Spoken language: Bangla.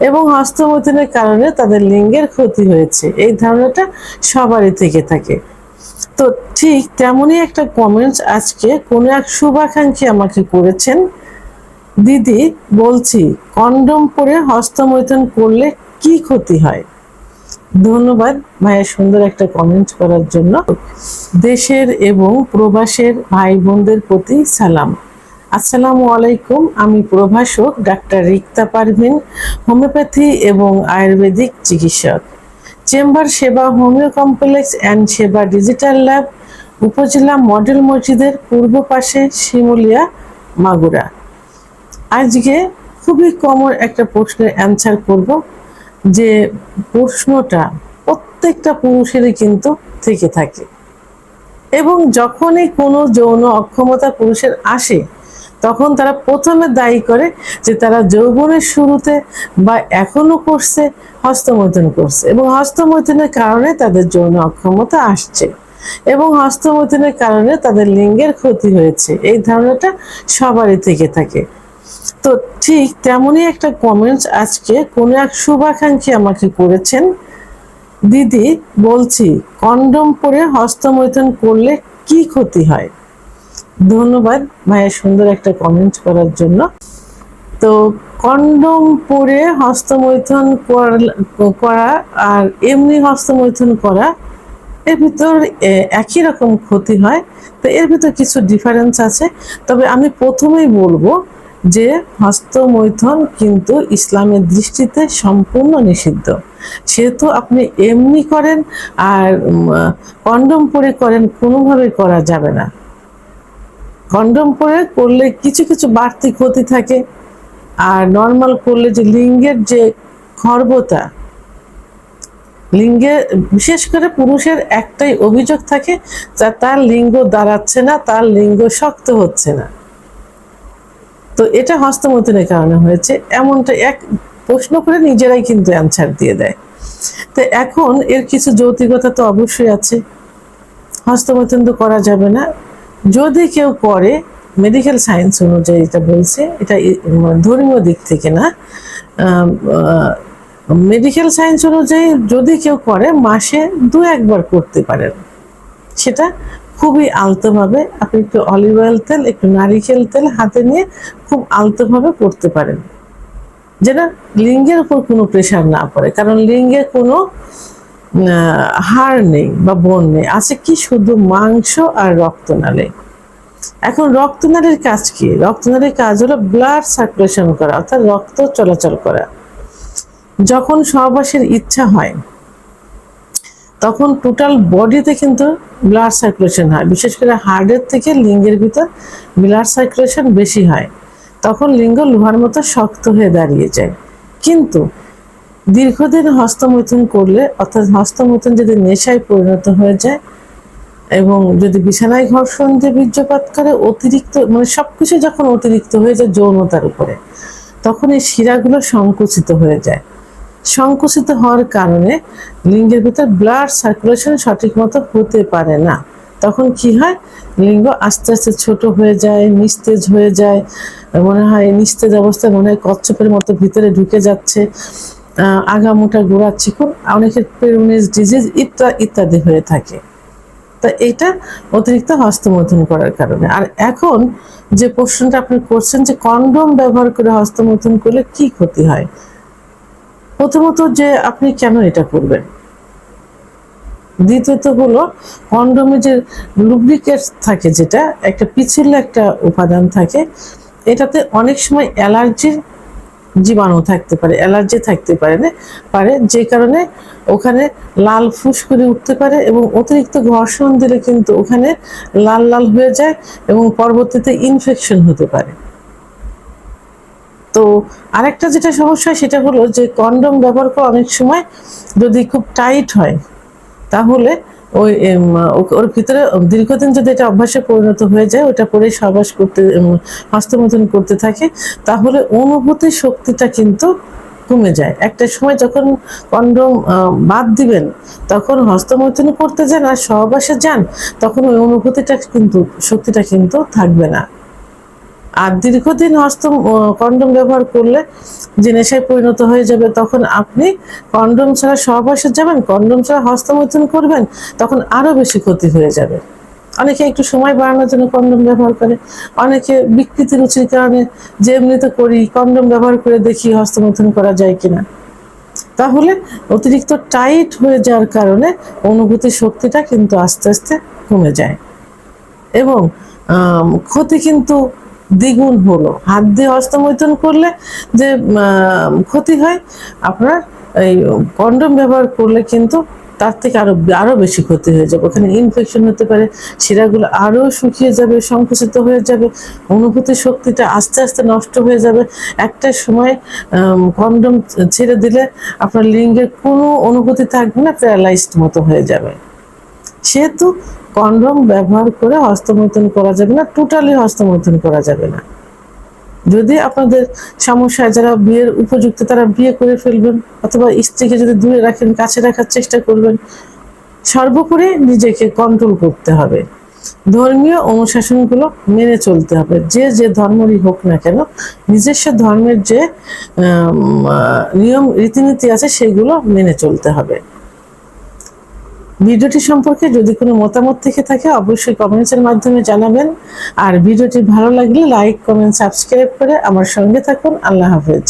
এবং হস্তমৈথুনের কারণে তাদের লিঙ্গের ক্ষতি হয়েছে, এই ধারণাটা সবারই থেকে থাকে। তো ঠিক তেমনই একটা কমেন্টস আজকে কোনো এক শুভাকাঙ্ক্ষী আমাকে করেছেন, দিদি বলছি কন্ডম পরে হস্তমৈথুন করলে কি ক্ষতি হয়। ধন্যবাদ ভাইয়া সুন্দর একটা কমেন্ট করার জন্য। দেশের এবং প্রবাসের ভাই বোনদের প্রতি সালাম। আসসালামু আলাইকুম। আমি প্রভাষক ডাক্তার রিক্তা পারভিন, হোমিওপ্যাথি এবং আয়ুর্বেদিক চিকিৎসক, চেম্বার সেবা হোমিও কমপ্লেক্স অ্যান্ড সেবা ডিজিটাল ল্যাব, উপজেলা মডেল মসজিদের পূর্ব পাশে, শিমুলিয়া, মাগুরা। আজকে খুবই কমন একটা প্রশ্নের অ্যান্সার করব, যে প্রশ্নটা প্রত্যেকটা পুরুষেরই কিন্তু থেকে থাকে, এবং যখনই কোনো যৌন অক্ষমতা পুরুষের আসে তখন তারা প্রথমে দায়ী করে যে তারা যৌবনের শুরুতে বা এখনো করছে, হস্তমৈথুন করছে, এবং হস্তমৈথুনের কারণে তাদের যৌন অক্ষমতা আসছে, এবং হস্তমৈথুনের কারণে তাদের লিঙ্গের ক্ষতি হয়েছে, এই ধারণাটা সবারই থেকে থাকে। তো ঠিক তেমনই একটা কমেন্টস আজকে কোনো এক শুভাকাঙ্ক্ষী আমাকে করেছেন, দিদি বলছি কন্ডম পরে হস্তমৈথুন করলে কি ক্ষতি হয়। ধন্যবাদ ভাইয়া সুন্দর একটা কমেন্ট করার জন্য। তো কন্ডম পরে হস্তমৈথুন করা আর এমনি হস্তমৈথুন করা, এর ভিতর একই রকম ক্ষতি হয়, তো এর ভিতর কিছু ডিফারেন্স আছে। তবে আমি প্রথমেই বলবো যে হস্তমৈথুন কিন্তু ইসলামের দৃষ্টিতে সম্পূর্ণ নিষিদ্ধ। সেহেতু আপনি এমনি করেন আর কন্ডম পরে করেন, কোনোভাবে করা যাবে না। কন্ডম পরে করলে কিছু কিছু বাড়তি ক্ষতি থাকে, আর নর্মাল করলে যে লিঙ্গের যে খর্বতা, লিঙ্গে বিশেষ করে পুরুষের একটাই অভিযোগ থাকে যে তার লিঙ্গ দাঁড়াচ্ছে না, তার লিঙ্গ শক্ত হচ্ছে না। তো এটা হস্তমৈথুনের কারণে হয়েছে, এমনটা এক প্রশ্ন করে নিজেরাই কিন্তু অ্যান্সার দিয়ে দেয়। তো এখন এর কিছু যৌক্তিকতা তো অবশ্যই আছে। হস্তমৈথুন তো করা যাবে না, যদি কেউ করে মেডিকেল সায়েন্স অনুযায়ী এটা বলছে, এটা ধর্মীয় দিক থেকে না, মেডিকেল সায়েন্স অনুযায়ী যদি কেউ করে মাসে 2-1 বার করতে পারেন। সেটা খুবই আলতোভাবে আপনি একটু অলিভ অয়েল তেল, একটু নারিকেল তেল হাতে নিয়ে খুব আলতোভাবে করতে পারেন, যেটা লিঙ্গের উপর কোনো প্রেশার না পড়ে। কারণ লিঙ্গে কোনো হাড় নেই বা বোন নেই, আছে কি শুধু মাংস আর রক্তনালী। এখন রক্তনালীর কাজ কি? রক্তনালীর কাজ হলো ব্লাড সার্কুলেশন করা, অর্থাৎ রক্ত চলাচল করা। যখন সহবাসের ইচ্ছা হয় তখন টোটাল বডিতে কিন্তু ব্লাড সার্কুলেশন হয়, বিশেষ করে হার্টের থেকে লিঙ্গের ভিতর ব্লাড সার্কুলেশন বেশি হয়, তখন লিঙ্গ লোহার মতো শক্ত হয়ে দাঁড়িয়ে যায়। কিন্তু দীর্ঘদিন হস্তমৈথুন করলে, অর্থাৎ হস্তমৈথুন যদি নেশায় পরিণত হয়ে যায় এবং যদি বিছানায় ঘর্ষণ দিয়ে বীর্যপাত করে, অতিরিক্ত মানে সবকিছু যখন অতিরিক্ত হয়ে যায় যৌনতার উপরে, তখন এই শিরাগুলো সংকুচিত হয়ে যায়। সংকুচিত হওয়ার কারণে লিঙ্গের ভিতর ব্লাড সার্কুলেশন সঠিক মতো হতে পারে না। তখন কি হয়, লিঙ্গ আস্তে আস্তে ছোট হয়ে যায়, নিস্তেজ হয়ে যায়, মনে হয় নিস্তেজ অবস্থায় মনে হয় কচ্ছপের মতো ভিতরে ঢুকে যাচ্ছে, আগামোটা গোড়া চিকুন, অনেকের পেরোনিস ডিজিজ ইত্যাদি হয়ে থাকে। তা এটা অতিরিক্ত হস্তমৈথুন করার কারণে। আর এখন যে প্রশ্নটা আপনি করছেন যে কন্ডম ব্যবহার করে হস্তমৈথুন করলে কি ক্ষতি হয়, প্রথমত যে আপনি কেন এটা করবেন, দ্বিতীয়ত হলো কন্ডমে যে লুব্রিকেট থাকে, যেটা একটা পিচ্ছিল একটা উপাদান থাকে, এটাতে অনেক সময় অ্যালার্জির জীবাণু থাকতে পারে, অ্যালার্জি থাকতে পারে, যে কারণে ওখানে লাল ফুসকুড়ি উঠতে পারে, এবং অতিরিক্ত ঘর্ষণ দিলে কিন্তু ওখানে লাল লাল হয়ে যায় এবং পরবর্তীতে ইনফেকশন হতে পারে। তো আরেকটা যেটা সমস্যা সেটা হলো যে কন্ডম ব্যবহার করা অনেক সময় যদি খুব টাইট হয়, তাহলে ওই ওর ভিতরে দীর্ঘদিন যদি এটা অভ্যাসে পরিণত হয়ে যায়, ওটা পরে সহবাস করতে, হস্তমৈথুন করতে থাকে, তাহলে অনুভূতি শক্তিটা কিন্তু কমে যায়। একটা সময় যখন কন্ডম বাদ দিবেন, তখন হস্তমৈথুন করতে যান আর সহবাসে যান, তখন ওই অনুভূতিটা কিন্তু, শক্তিটা কিন্তু থাকবে না। আর দীর্ঘদিন কন্ডোম ব্যবহার করলে যে নেশায় পরিণত হয়ে যাবে, তখন আপনি কন্ডোম ছাড়া সহবাসে যাবেন, কন্ডোম ছাড়া হস্তমৈথুন করবেন, তখন আরো বেশি ক্ষতি হয়ে যাবে। অনেকে একটু সময় বাড়ানোর জন্য কন্ডোম ব্যবহার করে, অনেকে বিকৃতি রুচির কারণে যে এমনিতে করি, কন্ডোম ব্যবহার করে দেখি হস্তমৈথুন করা যায় কিনা। তাহলে অতিরিক্ত টাইট হয়ে যাওয়ার কারণে অনুভূতি শক্তিটা কিন্তু আস্তে আস্তে কমে যায় এবং ক্ষতি কিন্তু দ্বিগুণ হলো। হাত দিয়ে হস্তমৈথুন করলে যে ক্ষতি হয়, আপনার এই কন্ডোম ব্যবহার করলে কিন্তু তার থেকে আরো বেশি ক্ষতি হয়ে যাবে। ওখানে ইনফেকশন হতে পারে, শিরাগুলো আরো শুকিয়ে যাবে, সংকুচিত হয়ে যাবে, অনুভূতি শক্তিটা আস্তে আস্তে নষ্ট হয়ে যাবে। একটা সময় কন্ডোম ছেড়ে দিলে আপনার লিঙ্গের কোনো অনুভূতি থাকবে না, প্যারালাইজড মতো হয়ে যাবে। সেহেতু কন্ডোম ব্যবহার করে হস্তমৈথুন করা যাবে না, টোটালি হস্তমৈথুন করা যাবে না। যদি আপনাদের সমস্যায় যারা বিয়ের উপযুক্ত, তারা বিয়ে করে ফেলবেন, অথবা স্ত্রীকে যদি দূরে রাখেন, কাছে রাখার চেষ্টা করবেন। সর্বোপরি নিজেকে কন্ট্রোল করতে হবে, ধর্মীয় অনুশাসনগুলো মেনে চলতে হবে। যে যে ধর্মেরই হোক না কেন, নিজস্ব ধর্মের যে নিয়ম রীতিনীতি আছে সেগুলো মেনে চলতে হবে। ভিডিওটি সম্পর্কে যদি কোনো মতামত থেকে থাকে অবশ্যই কমেন্টসের মাধ্যমে জানাবেন। আর ভিডিওটি ভালো লাগলে লাইক, কমেন্ট, সাবস্ক্রাইব করে আমার সঙ্গে থাকুন। আল্লাহ হাফেজ।